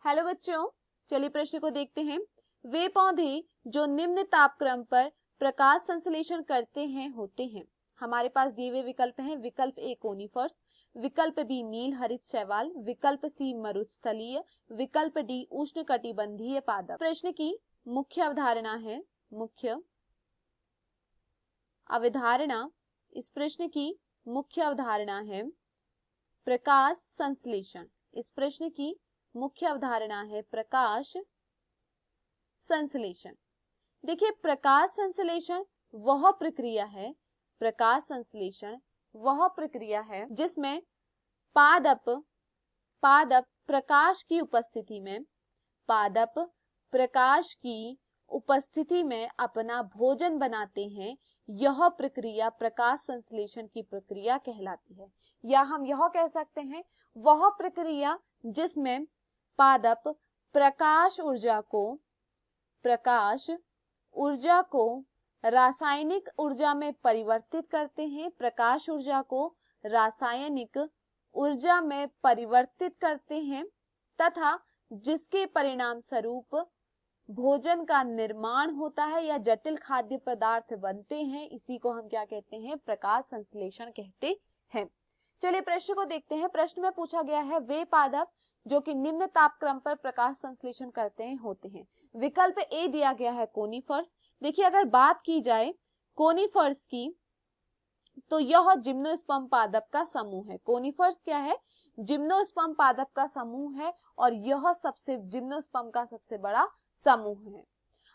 Hello बच्चों, चलिए प्रश्न को देखते हैं। वे पौधे जो निम्न तापक्रम पर प्रकाश संश्लेषण करते हैं होते हैं। हमारे पास दिए हुए विकल्प हैं। विकल्प ए कोनिफर्स, विकल्प बी नील हरित शैवाल, विकल्प सी मरुस्थलीय, विकल्प डी उष्णकटिबंधीय पादप। प्रश्न की मुख्य अवधारणा है, मुख्य अवधारणा, इस प्रश्न की मुख्य अवधारणा है प्रकाश संश्लेषण। इस प्रश्न की मुख्य अवधारणा है प्रकाश संश्लेषण। देखिए, प्रकाश संश्लेषण वह प्रक्रिया है, प्रकाश संश्लेषण वह प्रक्रिया है जिसमें पादप प्रकाश की उपस्थिति में, पादप प्रकाश की उपस्थिति में अपना भोजन बनाते हैं। यह प्रक्रिया प्रकाश संश्लेषण की प्रक्रिया कहलाती है, या हम यह कह सकते हैं वह प्रक्रिया जिसमें पादप प्रकाश ऊर्जा को रासायनिक ऊर्जा में परिवर्तित करते हैं, प्रकाश ऊर्जा को रासायनिक ऊर्जा में परिवर्तित करते हैं तथा जिसके परिणाम स्वरूप भोजन का निर्माण होता है या जटिल खाद्य पदार्थ बनते हैं। इसी को हम क्या कहते हैं? प्रकाश संश्लेषण कहते हैं। चलिए प्रश्न को देखते हैं। प्रश्न में पूछा गया है वे पादप जो कि निम्न तापक्रम पर प्रकाश संश्लेषण करते हैं होते हैं। विकल्प ए दिया गया है कोनिफर्स। देखिए, अगर बात की जाए कोनिफर्स की तो यह जिम्नोस्पर्म पादप का समूह है। कोनिफर्स क्या है? जिम्नोस्पर्म पादप का समूह है और यह जिम्नोस्पर्म का सबसे बड़ा समूह है।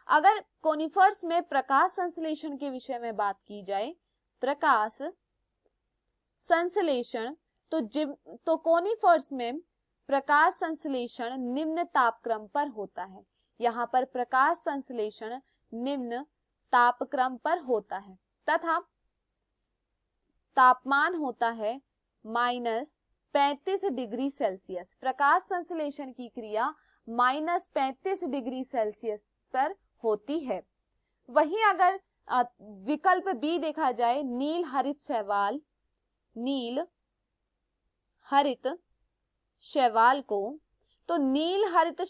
अगर कोनिफर्स में प्रकाश संश्लेषण के विषय में बात की जाए, प्रकाश संश्लेषण, तो कोनिफर्स में प्रकाश संश्लेषण निम्न तापक्रम पर होता है। यहाँ पर प्रकाश संश्लेषण निम्न तापक्रम पर होता है तथा तापमान होता है -35 डिग्री सेल्सियस। प्रकाश संश्लेषण की क्रिया -35 डिग्री सेल्सियस पर होती है। वहीं अगर विकल्प बी देखा जाए नील हरित शैवाल को, तो नील हरित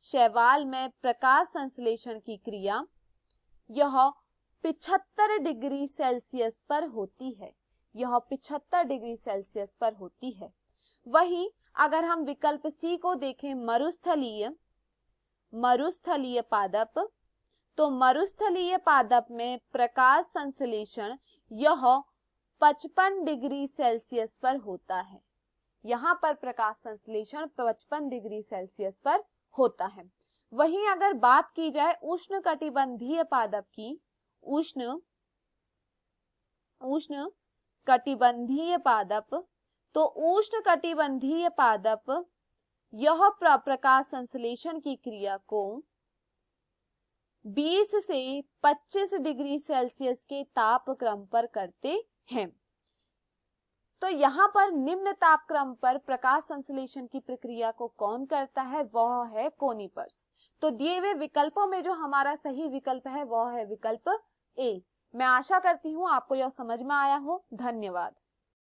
शैवाल में प्रकाश संश्लेषण की क्रिया यह 75 डिग्री सेल्सियस पर होती है। यह 75 डिग्री सेल्सियस पर होती है। वहीं अगर हम विकल्प सी को देखें मरुस्थलीय पादप, तो मरुस्थलीय पादप में प्रकाश संश्लेषण यह 55 डिग्री सेल्सियस पर होता है। यहाँ पर प्रकाश संश्लेषण 55 डिग्री सेल्सियस पर होता है। वहीं अगर बात की जाए उष्णकटिबंधीय पादप की, उष्णकटिबंधीय पादप, तो उष्णकटिबंधीय पादप यह प्रकाश संश्लेषण की क्रिया को 20 से 25 डिग्री सेल्सियस के तापक्रम पर करते हैं। तो यहाँ पर निम्न तापक्रम पर प्रकाश संश्लेषण की प्रक्रिया को कौन करता है? वह है कोनिफर्स। तो दिए हुए विकल्पों में जो हमारा सही विकल्प है वह है विकल्प ए। मैं आशा करती हूँ आपको यह समझ में आया हो। धन्यवाद।